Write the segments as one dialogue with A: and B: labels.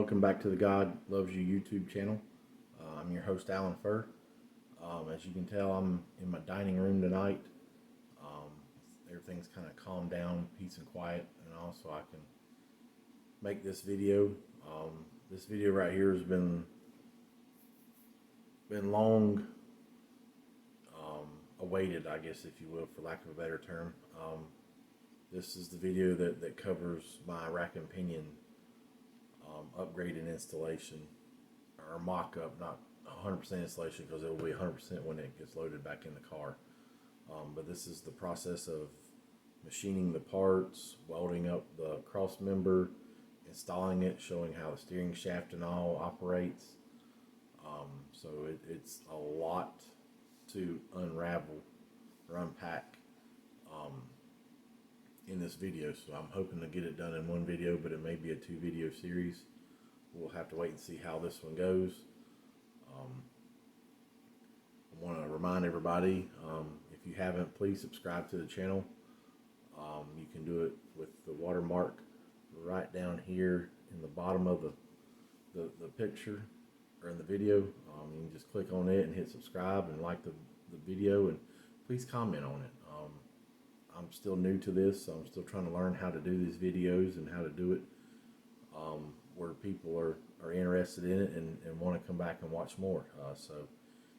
A: welcome back to the God Loves You YouTube channel. I'm your host, Alan Furr. As you can tell, I'm in my dining room tonight. Um, Everything's kind of calmed down, peace and quiet, and also I can make this video. This video right here has been long awaited, I guess, if you will, for lack of a better term. This is the video that covers my rack and pinion upgrade and installation, or mock-up, not 100% installation, because it will be 100% when it gets loaded back in the car. But this is the process of machining the parts, welding up the cross member, installing it, showing how the steering shaft and all operates. So it's a lot to unravel or unpack in this video, so I'm hoping to get it done in one video, but it may be a 2-video series. We'll have to wait and see how this one goes. I want to remind everybody, if you haven't, please subscribe to the channel. You can do it with the watermark right down here in the bottom of the picture or in the video. You can just click on it and hit subscribe and like the video, and please comment on it. I'm still new to this, so I'm still trying to learn how to do these videos and how to do it where people are interested in it and want to come back and watch more. So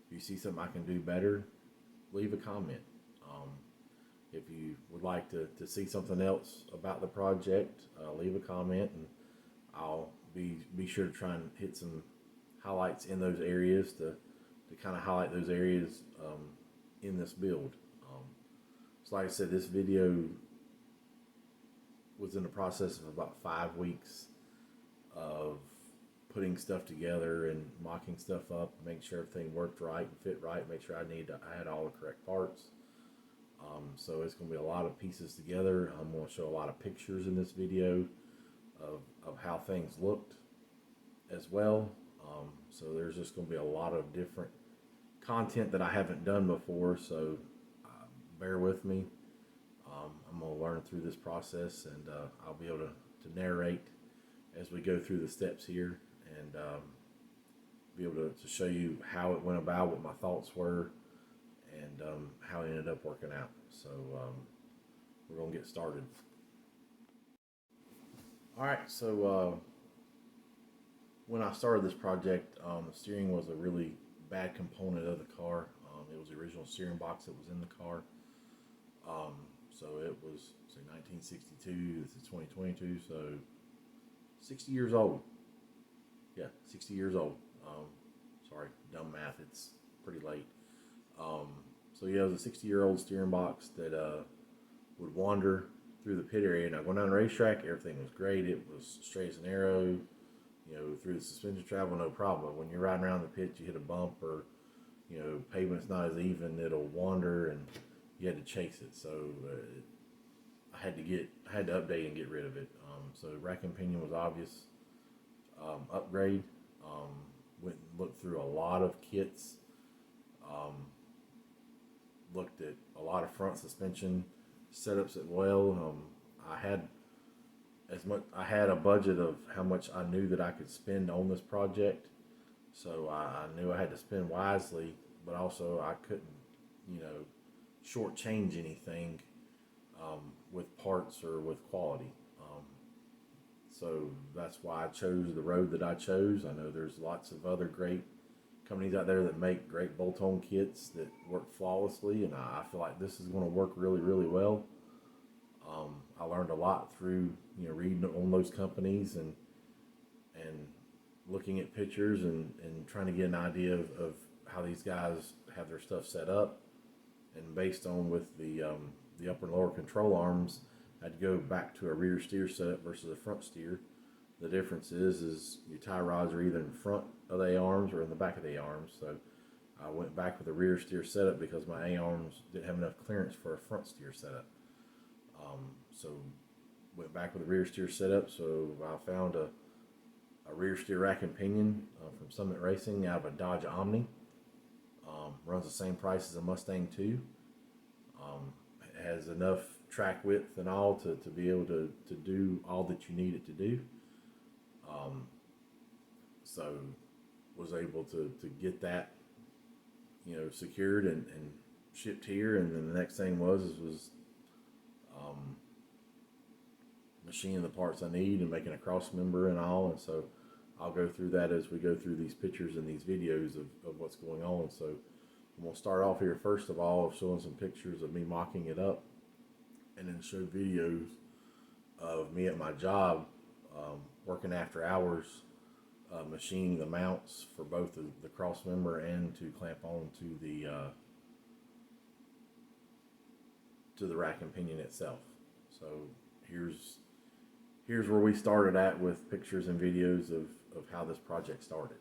A: if you see something I can do better, leave a comment. If you would like to see something else about the project, leave a comment, and I'll be sure to try and hit some highlights in those areas to kind of highlight those areas in this build. So like I said, this video was in the process of about 5 weeks of putting stuff together and mocking stuff up, making sure everything worked right and fit right, make sure I had all the correct parts. So it's going to be a lot of pieces together. I'm going to show a lot of pictures in this video of how things looked as well. So there's just going to be a lot of different content that I haven't done before, so bear with me. I'm going to learn through this process, and I'll be able to narrate as we go through the steps here, and be able to show you how it went about, what my thoughts were, and how it ended up working out. So we're going to get started. Alright, so when I started this project, the steering was a really bad component of the car. It was the original steering box that was in the car. So it was, say, 1962, this is 2022, so 60 years old. Yeah, 60 years old. Sorry, dumb math, it's pretty late. So yeah, it was a 60-year-old steering box that would wander through the pit area. Now, going down the racetrack, everything was great. It was straight as an arrow. You know, through the suspension travel, no problem. But when you're riding around the pit, you hit a bump, or pavement's not as even, it'll wander, and you had to chase it. So I had to update and get rid of it. So rack and pinion was obvious upgrade. Went and looked through a lot of kits. Looked at a lot of front suspension setups as well. I had a budget of how much I knew that I could spend on this project, so I knew I had to spend wisely, but also I couldn't, shortchange anything with parts or with quality. So that's why I chose the road that I chose. I know there's lots of other great companies out there that make great bolt-on kits that work flawlessly, and I feel like this is going to work really, really well. I learned a lot through reading on those companies and looking at pictures and trying to get an idea of how these guys have their stuff set up. And based on with the upper and lower control arms, I'd go back to a rear steer setup versus a front steer. The difference is your tie rods are either in front of the A-arms or in the back of the A-arms. So I went back with a rear steer setup because my A-arms didn't have enough clearance for a front steer setup. So went back with a rear steer setup. So I found a rear steer rack and pinion from Summit Racing out of a Dodge Omni. Runs the same price as a Mustang 2. It has enough track width and all to be able to do all that you need it to do. So was able to get that, secured and shipped here. And then the next thing was machining the parts I need and making a cross member and all. And so I'll go through that as we go through these pictures and these videos of what's going on. So I'm going to start off here first of all showing some pictures of me mocking it up, and then show videos of me at my job, working after hours, machining the mounts for both the cross member and to clamp on to the rack and pinion itself. So here's where we started at with pictures and videos of how this project started.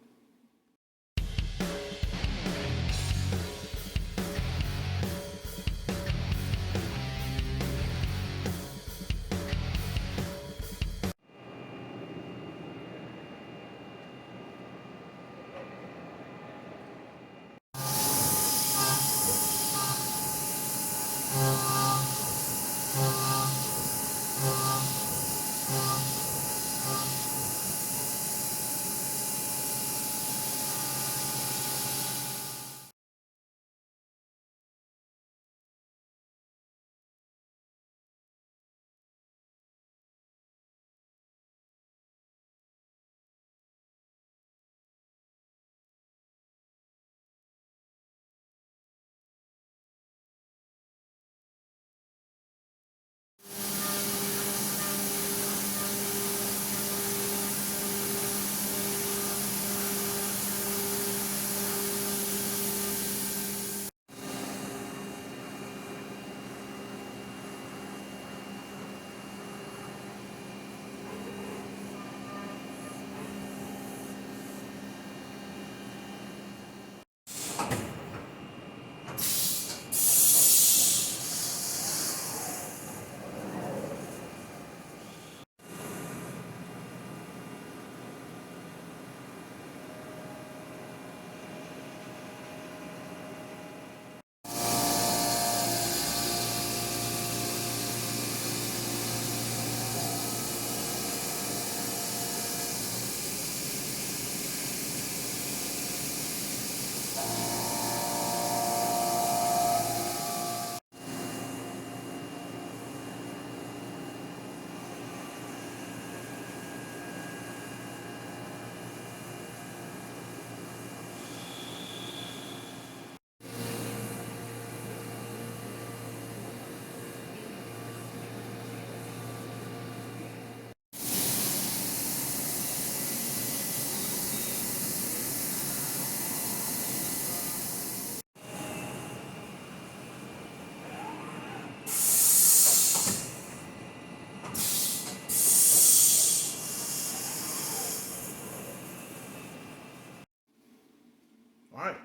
A: All right,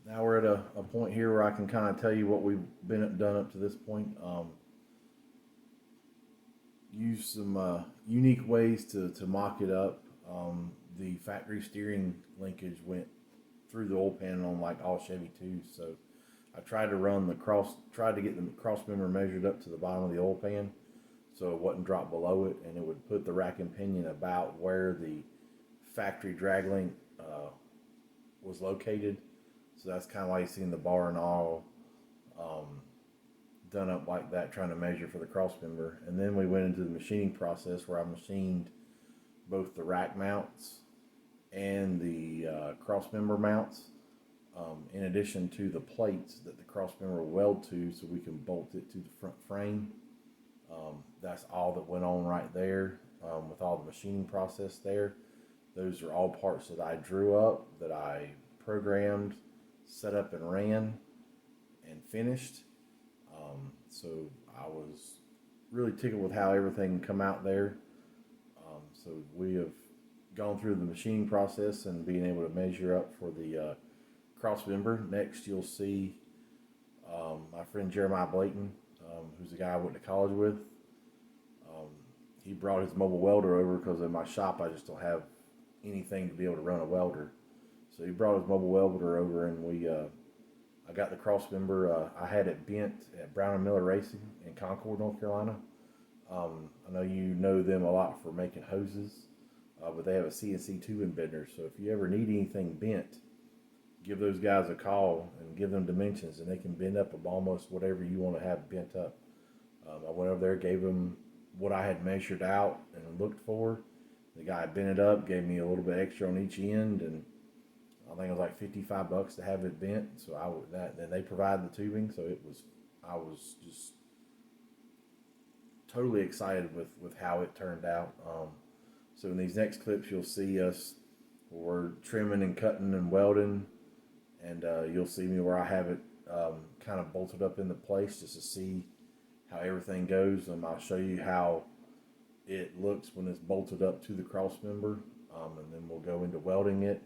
A: now we're at a point here where I can kind of tell you what we've done up to this point. Use some unique ways to mock it up. The factory steering linkage went through the oil pan on like all Chevy 2s, so I tried to get the cross member measured up to the bottom of the oil pan, so it wouldn't drop below it, and it would put the rack and pinion about where the factory drag link was located. So that's kind of why you see in the bar and all done up like that, trying to measure for the cross member. And then we went into the machining process where I machined both the rack mounts and the cross member mounts, in addition to the plates that the cross member will weld to, so we can bolt it to the front frame. That's all that went on right there, with all the machining process there. Those are all parts that I drew up, that I programmed, set up and ran, and finished. So I was really tickled with how everything come out there. So we have gone through the machining process and being able to measure up for the cross member. Next, you'll see my friend Jeremiah Blayton, who's the guy I went to college with. He brought his mobile welder over because in my shop I just don't have anything to be able to run a welder. So he brought his mobile welder over, and I got the cross member. I had it bent at Brown and Miller Racing in Concord, North Carolina. I know you know them a lot for making hoses. but they have a CNC tubing bender. So if you ever need anything bent, give those guys a call and give them dimensions, and they can bend up almost whatever you want to have bent up. I went over there, gave them what I had measured out and looked for. The guy bent it up, gave me a little bit extra on each end, and I think it was like $55 to have it bent. So then they provided the tubing, so I was just totally excited with how it turned out. So in these next clips, you'll see us, we're trimming and cutting and welding, and you'll see me where I have it kind of bolted up into place just to see how everything goes. I'll show you how it looks when it's bolted up to the cross member, and then we'll go into welding it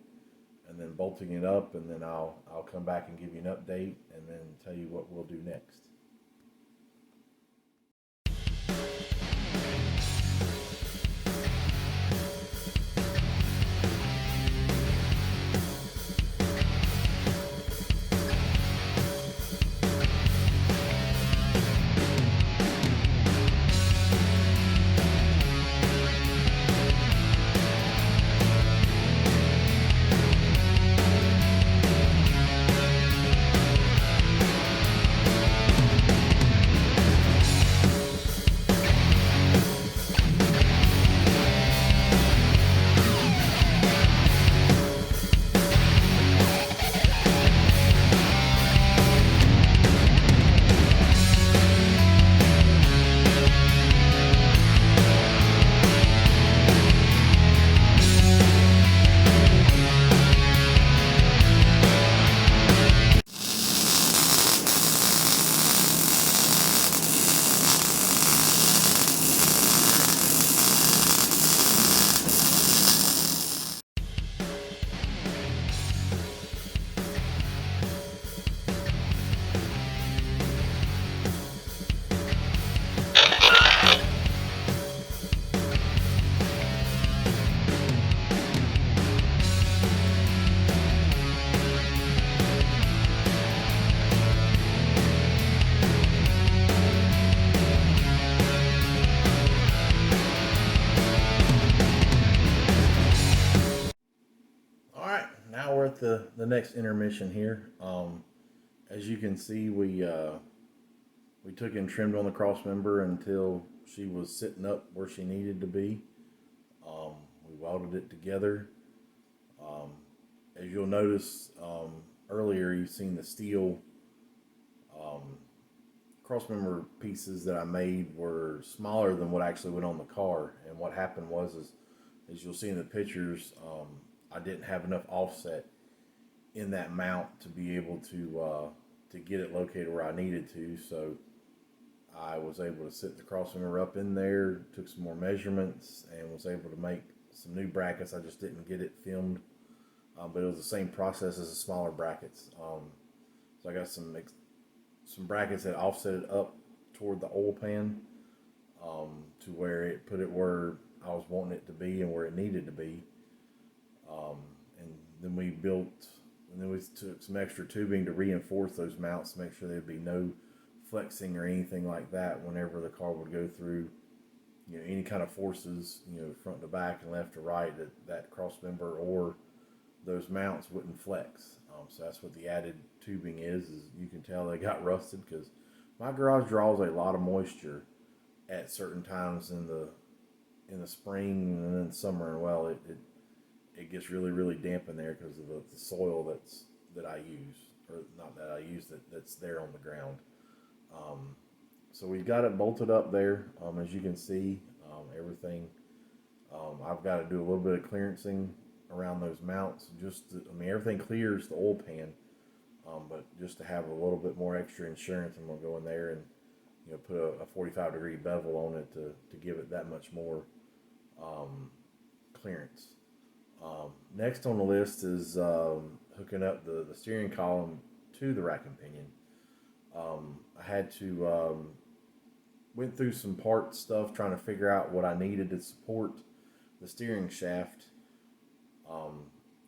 A: and then bolting it up, and then I'll come back and give you an update and then tell you what we'll do next. Now we're at the next intermission here. As you can see, we took and trimmed on the cross member until she was sitting up where she needed to be. We welded it together. As you'll notice earlier, you've seen the steel cross member pieces that I made were smaller than what actually went on the car. And what happened was, as you'll see in the pictures, I didn't have enough offset in that mount to be able to get it located where I needed to. So I was able to sit the cross member up in there, took some more measurements, and was able to make some new brackets. I just didn't get it filmed, but it was the same process as the smaller brackets. So I got some brackets that offset it up toward the oil pan, to where it put it where I was wanting it to be and where it needed to be. And then we took some extra tubing to reinforce those mounts to make sure there'd be no flexing or anything like that whenever the car would go through, any kind of forces, front to back and left to right, that cross member or those mounts wouldn't flex. So that's what the added tubing is you can tell they got rusted, because my garage draws a lot of moisture at certain times in the spring and then summer. And well, it gets really, really damp in there because of the soil that I use, or not that I use, that's there on the ground. So we've got it bolted up there. As you can see, everything. I've got to do a little bit of clearancing around those mounts. Everything clears the oil pan, but just to have a little bit more extra insurance, I'm gonna go in there and put a 45-degree bevel on it to give it that much more clearance. Next on the list is hooking up the steering column to the rack and pinion. I had to went through some part stuff trying to figure out what I needed to support the steering shaft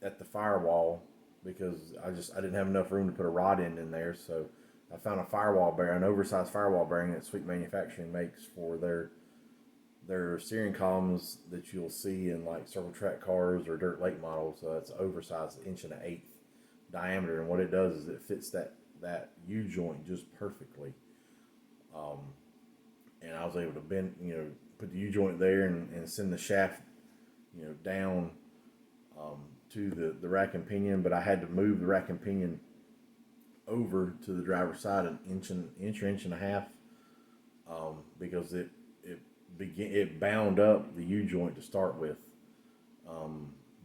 A: at the firewall, because I didn't have enough room to put a rod end in there. So I found a firewall bearing, an oversized firewall bearing that Sweet Manufacturing makes for their They're steering columns that you'll see in like circle track cars or dirt lake models. It's oversized, 1.1/8 diameter, and what it does is it fits that U joint just perfectly. Um, and I was able to bend, put the U joint there and send the shaft, down to the rack and pinion. But I had to move the rack and pinion over to the driver's side an inch and a half, because it bound up the U joint to start with,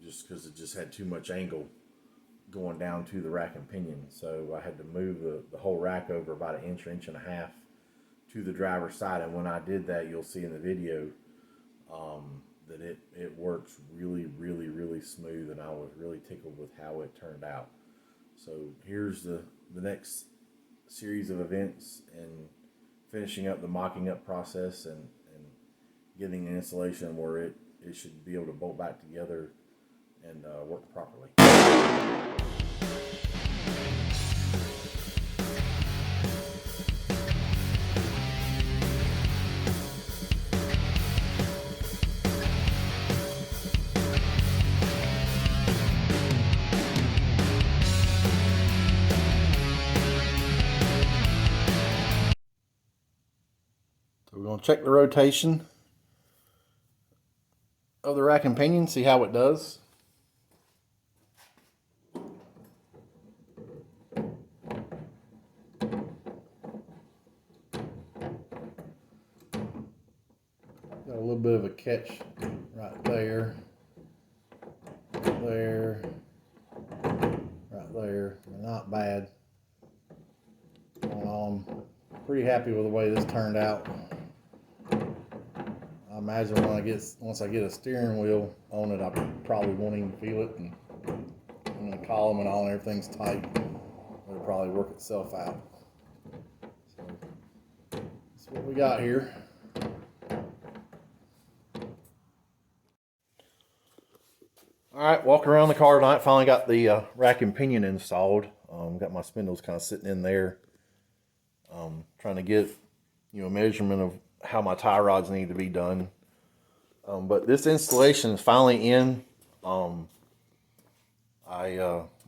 A: just because it just had too much angle going down to the rack and pinion. So I had to move the whole rack over about an inch and a half to the driver's side. And when I did that, you'll see in the video that it works really, really, really smooth, and I was really tickled with how it turned out. So here's the next series of events and finishing up the mocking up process and getting an installation where it should be able to bolt back together and work properly. So we're going to check the rotation of the rack and pinion, see how it does. Got a little bit of a catch right there, right there. Not bad. I'm pretty happy with the way this turned out. I imagine once I get a steering wheel on it, I probably won't even feel it, and the column and all and everything's tight. It'll probably work itself out. So that's what we got here. All right, walking around the car tonight. Finally got the rack and pinion installed. Got my spindles kind of sitting in there. Trying to get a measurement of how my tie rods need to be done. But this installation is finally in. I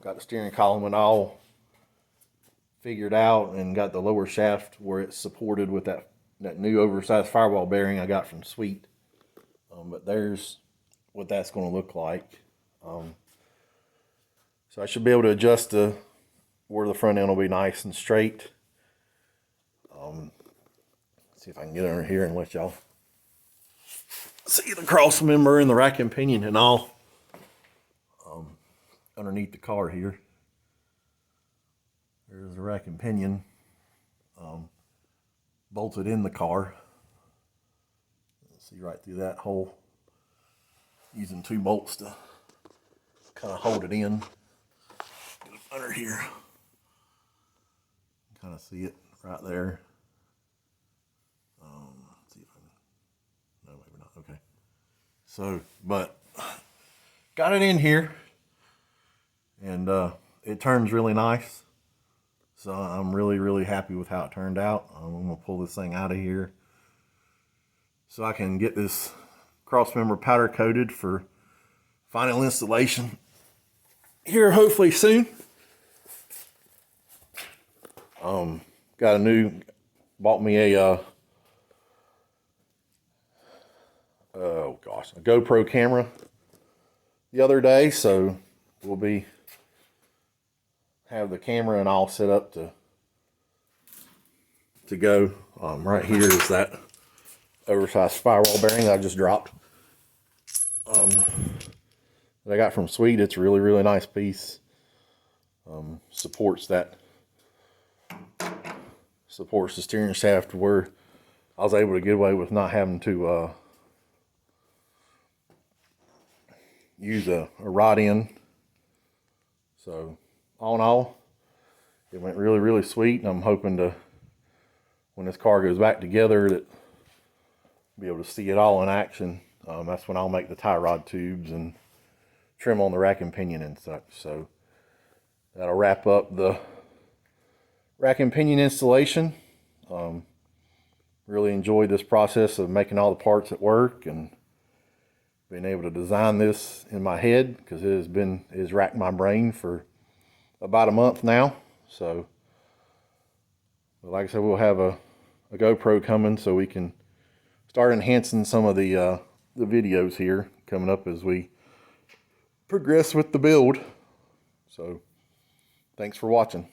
A: got the steering column and all figured out, and got the lower shaft where it's supported with that new oversized firewall bearing I got from Sweet. But there's what that's going to look like. So I should be able to adjust where the front end will be nice and straight. See if I can get under here and let y'all see the cross member and the rack and pinion and all underneath the car here. There's the rack and pinion bolted in the car. See right through that hole, using 2 bolts to kind of hold it in. Get it under here. Kind of see it right there. Let's see if I can. No, maybe not. Okay. So, but got it in here, and it turns really nice. So I'm really, really happy with how it turned out. I'm gonna pull this thing out of here so I can get this cross member powder coated for final installation here hopefully soon. Bought me a GoPro camera the other day, so we'll have the camera and all set up to go. Right here is that oversized firewall bearing I just dropped. That I got from Sweet. It's a really, really nice piece. Supports the steering shaft where I was able to get away with not having to use a rod end. So all in all, it went really, really sweet, and I'm hoping to, when this car goes back together, that be able to see it all in action. That's when I'll make the tie rod tubes and trim on the rack and pinion and such. So that'll wrap up the rack and pinion installation. Really enjoyed this process of making all the parts at work and being able to design this in my head, because it has racked my brain for about a month now. So, like I said, we'll have a GoPro coming so we can start enhancing some of the videos here coming up as we progress with the build. So, thanks for watching.